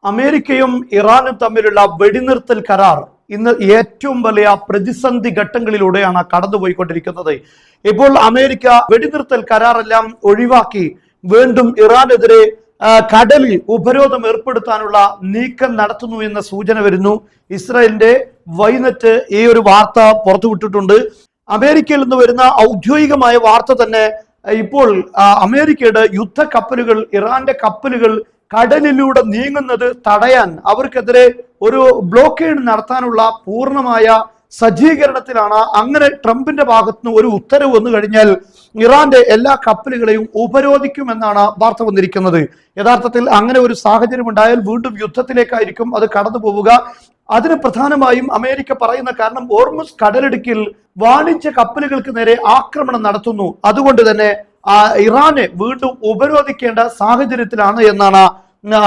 അമേരിക്കയും ഇറാനും തമ്മിലുള്ള വെടിനിർത്തൽ കരാർ ഇന്ന് ഏറ്റവും വലിയ പ്രതിസന്ധി ഘട്ടങ്ങളിലൂടെയാണ് കടന്നുപോയിക്കൊണ്ടിരിക്കുന്നത്. ഇപ്പോൾ അമേരിക്ക വെടിനിർത്തൽ കരാറെല്ലാം ഒഴിവാക്കി വീണ്ടും ഇറാനെതിരെ കടലിൽ ഉപരോധം ഏർപ്പെടുത്താനുള്ള നീക്കം നടത്തുന്നു എന്ന സൂചന വരുന്നു. ഇസ്രായേലിന്റെ വൈനെറ്റ് ഈ ഒരു വാർത്ത പുറത്തുവിട്ടിട്ടുണ്ട്. അമേരിക്കയിൽ നിന്ന് വരുന്ന ഔദ്യോഗികമായ വാർത്ത തന്നെ ഇപ്പോൾ അമേരിക്കയുടെ യുദ്ധ കപ്പലുകൾ ഇറാന്റെ കപ്പലുകൾ കടലിലൂടെ നീങ്ങുന്നത് തടയാൻ അവർക്കെതിരെ ഒരു ബ്ലോക്കേഡ് നടത്താനുള്ള പൂർണ്ണമായ സജ്ജീകരണത്തിലാണ്. അങ്ങനെ ട്രംപിന്റെ ഭാഗത്തുനിന്ന് ഒരു ഉത്തരവ് വന്നു കഴിഞ്ഞാൽ ഇറാന്റെ എല്ലാ കപ്പലുകളെയും ഉപരോധിക്കുമെന്നാണ് വാർത്ത വന്നിരിക്കുന്നത്. യഥാർത്ഥത്തിൽ അങ്ങനെ ഒരു സാഹചര്യം ഉണ്ടായാൽ വീണ്ടും യുദ്ധത്തിലേക്കായിരിക്കും അത് കടന്നു പോവുക. അതിന് പ്രധാനമായും അമേരിക്ക പറയുന്ന കാരണം ഹോർമുസ് കടലിടുക്കിൽ വാണിജ്യ കപ്പലുകൾക്ക് നേരെ ആക്രമണം നടത്തുന്നു, അതുകൊണ്ട് തന്നെ ഇറാനെ വീണ്ടും ഉപരോധിക്കേണ്ട സാഹചര്യത്തിലാണ് എന്നാണ്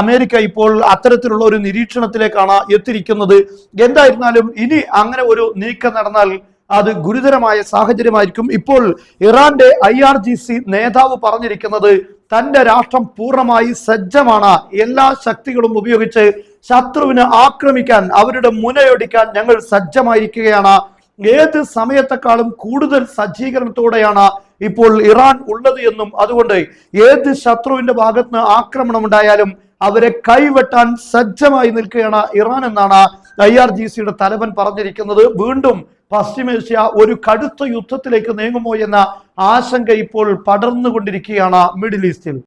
അമേരിക്ക ഇപ്പോൾ അത്തരത്തിലുള്ള ഒരു നിരീക്ഷണത്തിലേക്കാണ് എത്തിയിരിക്കുന്നത്. എന്തായിരുന്നാലും ഇനി അങ്ങനെ ഒരു നീക്കം നടന്നാൽ അത് ഗുരുതരമായ സാഹചര്യമായിരിക്കും. ഇപ്പോൾ ഇറാന്റെ IRGC നേതാവ് പറഞ്ഞിരിക്കുന്നത് തന്റെ രാഷ്ട്രം പൂർണ്ണമായി സജ്ജമാണ്, എല്ലാ ശക്തികളും ഉപയോഗിച്ച് ശത്രുവിനെ ആക്രമിക്കാൻ അവരുടെ മുനയൊടിക്കാൻ ഞങ്ങൾ സജ്ജമായിരിക്കുകയാണ്. ഏത് സമയത്തെക്കാളും കൂടുതൽ സജ്ജീകരണത്തോടെയാണ് ഇപ്പോൾ ഇറാൻ ഉള്ളത് എന്നും അതുകൊണ്ട് ഏത് ശത്രുവിന്റെ ഭാഗത്ത് നിന്ന് ആക്രമണം ഉണ്ടായാലും അവരെ കൈവെട്ടാൻ സജ്ജമായി നിൽക്കുകയാണ് ഇറാൻ എന്നാണ് IRGCയുടെ തലവൻ പറഞ്ഞിരിക്കുന്നത്. വീണ്ടും പശ്ചിമേഷ്യ ഒരു കടുത്ത യുദ്ധത്തിലേക്ക് നീങ്ങുമോ എന്ന ആശങ്ക ഇപ്പോൾ പടർന്നുകൊണ്ടിരിക്കുകയാണ് മിഡിൽ ഈസ്റ്റിൽ.